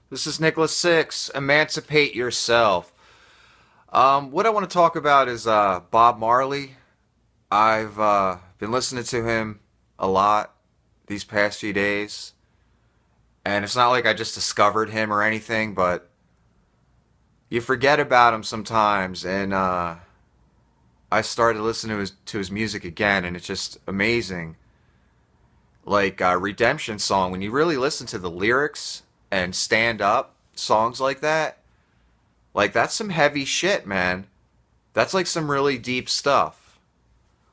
This is Nicholas Six. Emancipate Yourself. What I want to talk about is Bob Marley. I've been listening to him a lot these past few days, and it's not like I just discovered him or anything, but you forget about him sometimes, and I started listening to his music again, and it's just amazing. Like Redemption Song, when you really listen to the lyrics and stand up songs like that. Like, that's some heavy shit, man. That's like some really deep stuff.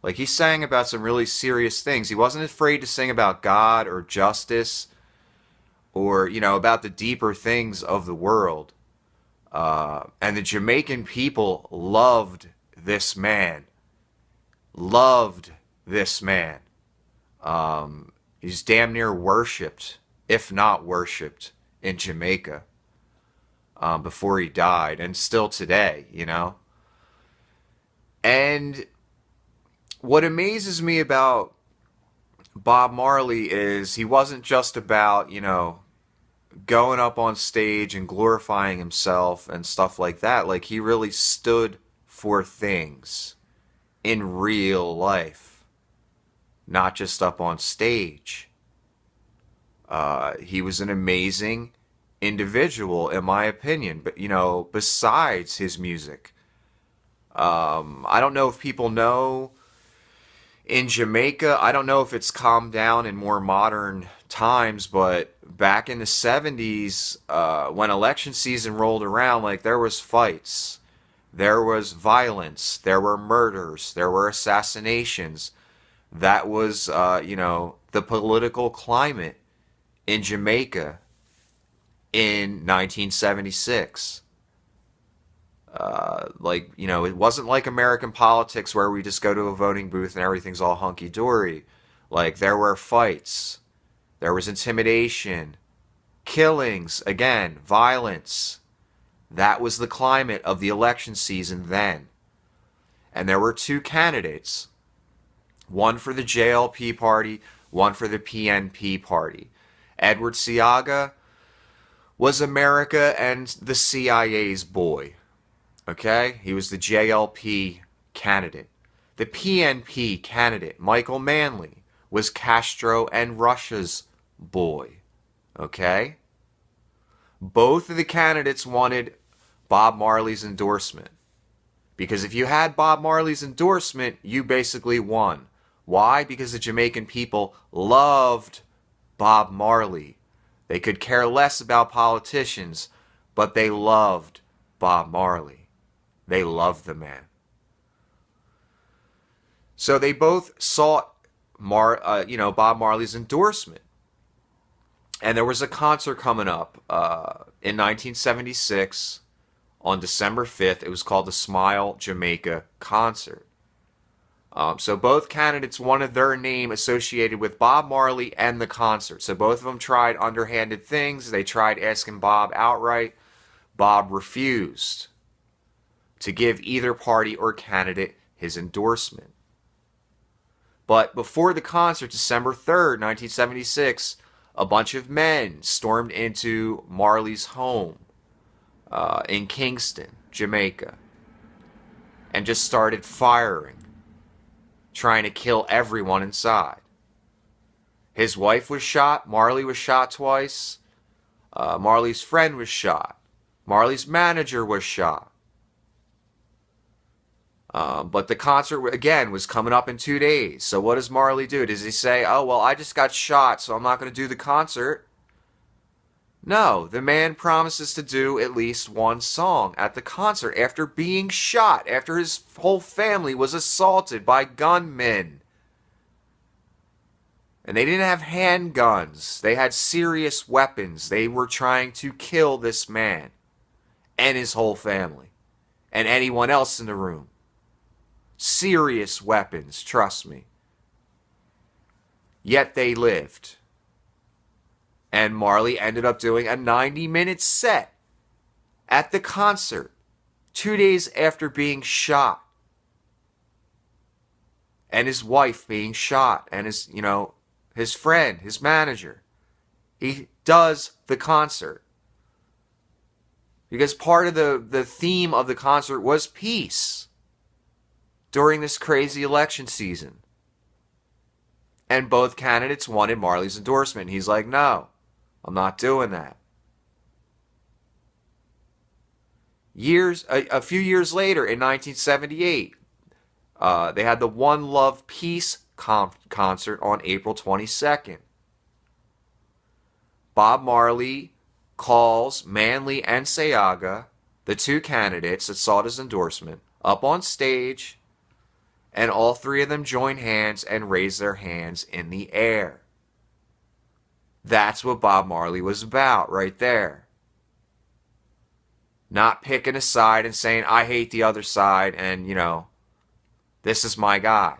Like, he sang about some really serious things. He wasn't afraid to sing about God or justice or, about the deeper things of the world. And the Jamaican people loved this man. Loved this man. He's damn near worshipped, if not worshipped, in Jamaica before he died, and still today. And what amazes me about Bob Marley is he wasn't just about, going up on stage and glorifying himself and stuff like that. Like, he really stood for things in real life, not just up on stage. He was an amazing individual, in my opinion, but, besides his music. I don't know if people know in Jamaica, I don't know if it's calmed down in more modern times, but back in the 70s, when election season rolled around, like, there was fights, there was violence, there were murders, there were assassinations. That was, the political climate in Jamaica in 1976. It wasn't like American politics where we just go to a voting booth and everything's all hunky dory. Like, there were fights, there was intimidation, killings, again, violence. That was the climate of the election season then. And there were two candidates, one for the JLP party, one for the PNP party. Edward Seaga was America and the CIA's boy. Okay? He was the JLP candidate. The PNP candidate, Michael Manley, was Castro and Russia's boy. Okay? Both of the candidates wanted Bob Marley's endorsement. Because if you had Bob Marley's endorsement, you basically won. Why? Because the Jamaican people loved Bob Marley. They could care less about politicians, but they loved Bob Marley. They loved the man. So they both sought Bob Marley's endorsement. And there was a concert coming up in 1976 on December 5th. It was called the Smile Jamaica Concert. So both candidates wanted their name associated with Bob Marley and the concert. So both of them tried underhanded things. They tried asking Bob outright. Bob refused to give either party or candidate his endorsement. But before the concert, December 3rd, 1976, a bunch of men stormed into Marley's home in Kingston, Jamaica, and just started firing, trying to kill everyone inside. His wife was shot. Marley was shot twice. Marley's friend was shot. Marley's manager was shot. But the concert, again, was coming up in 2 days. So what does Marley do? Does he say, oh, well, I just got shot, so I'm not going to do the concert? No, the man promises to do at least one song at the concert after being shot, after his whole family was assaulted by gunmen. And they didn't have handguns. They had serious weapons. They were trying to kill this man and his whole family and anyone else in the room. Serious weapons, trust me. Yet they lived. And Marley ended up doing a 90-minute set at the concert 2 days after being shot. And his wife being shot. And his friend, his manager. He does the concert. Because part of the theme of the concert was peace during this crazy election season. And both candidates wanted Marley's endorsement. He's like, no, I'm not doing that. A few years later, in 1978, they had the One Love Peace concert on April 22nd. Bob Marley calls Manley and Seaga, the two candidates that sought his endorsement, up on stage, and all three of them join hands and raise their hands in the air. That's what Bob Marley was about right there. Not picking a side and saying, I hate the other side and, this is my guy.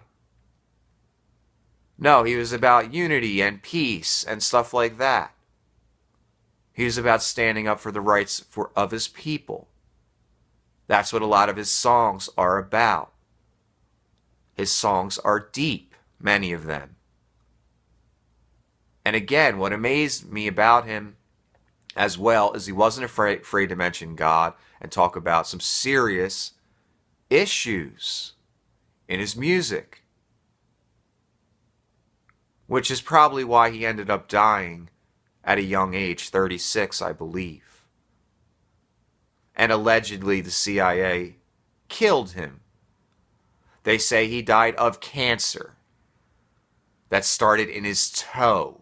No, he was about unity and peace and stuff like that. He was about standing up for the rights of his people. That's what a lot of his songs are about. His songs are deep, many of them. And again, what amazed me about him as well is he wasn't afraid to mention God and talk about some serious issues in his music. Which is probably why he ended up dying at a young age, 36, I believe. And allegedly the CIA killed him. They say he died of cancer that started in his toe.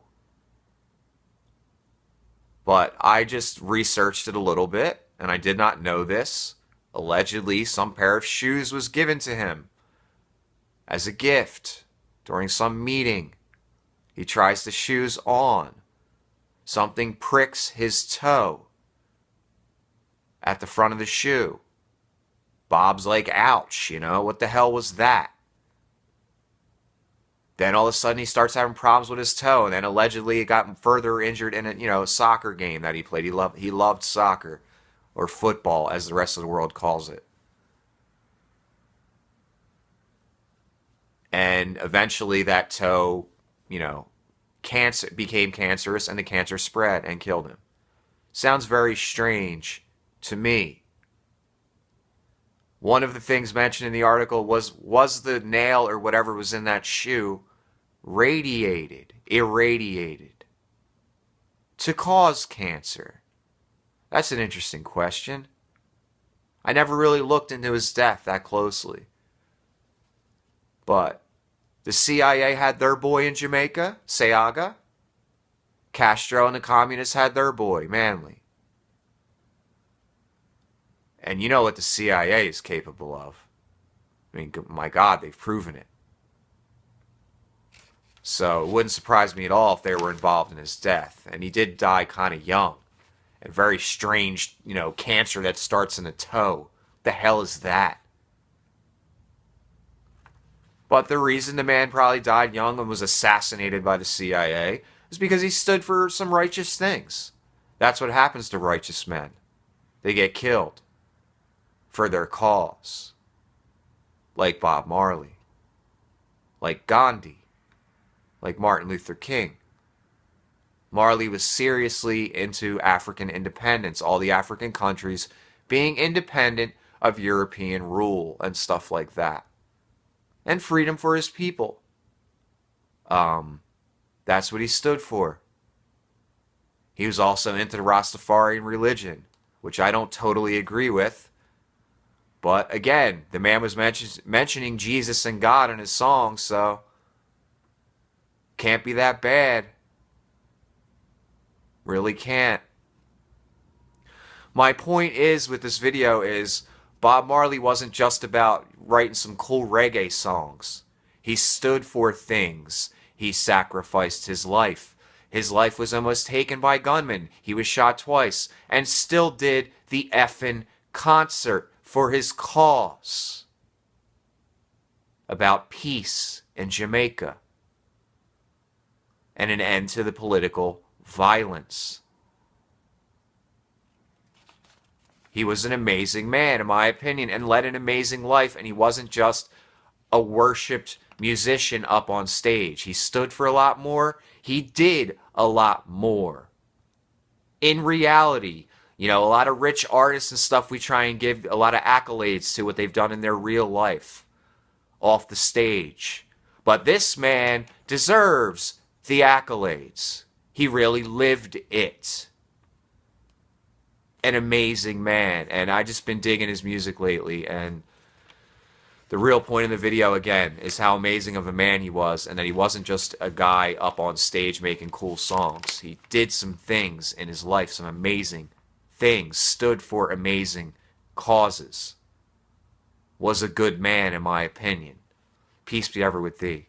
But I just researched it a little bit, and I did not know this. Allegedly, some pair of shoes was given to him as a gift during some meeting. He tries the shoes on. Something pricks his toe at the front of the shoe. Bob's like, ouch, what the hell was that? Then all of a sudden he starts having problems with his toe, and then allegedly he got further injured in a soccer game that he played. He loved soccer, or football as the rest of the world calls it. And eventually that toe, became cancerous, and the cancer spread and killed him. Sounds very strange to me. One of the things mentioned in the article was the nail or whatever was in that shoe irradiated to cause cancer? That's an interesting question. I never really looked into his death that closely. But the CIA had their boy in Jamaica, Seaga. Castro and the communists had their boy, Manley. And you know what the CIA is capable of. I mean, my God, they've proven it. So it wouldn't surprise me at all if they were involved in his death. And he did die kind of young. And very strange, cancer that starts in the toe. The hell is that? But the reason the man probably died young and was assassinated by the CIA is because he stood for some righteous things. That's what happens to righteous men. They get killed for their cause. Like Bob Marley. Like Gandhi. Like Martin Luther King. Marley was seriously into African independence. All the African countries being independent of European rule and stuff like that. And freedom for his people. That's what he stood for. He was also into the Rastafarian religion, which I don't totally agree with. But again, the man was mentioning Jesus and God in his song, so can't be that bad. Really can't. My point is with this video is Bob Marley wasn't just about writing some cool reggae songs. He stood for things. He sacrificed his life. His life was almost taken by gunmen. He was shot twice and still did the effing concert for his cause about peace in Jamaica and an end to the political violence. He was an amazing man, in my opinion, and led an amazing life, and he wasn't just a worshipped musician up on stage. He stood for a lot more. He did a lot more. In reality, You know, a lot of rich artists and stuff, we try and give a lot of accolades to what they've done in their real life off the stage. But this man deserves the accolades. He really lived it. An amazing man. And I just been digging his music lately. And the real point in the video, again, is how amazing of a man he was. And that he wasn't just a guy up on stage making cool songs. He did some things in his life, some amazing things, stood for amazing causes. Was a good man, in my opinion. Peace be ever with thee.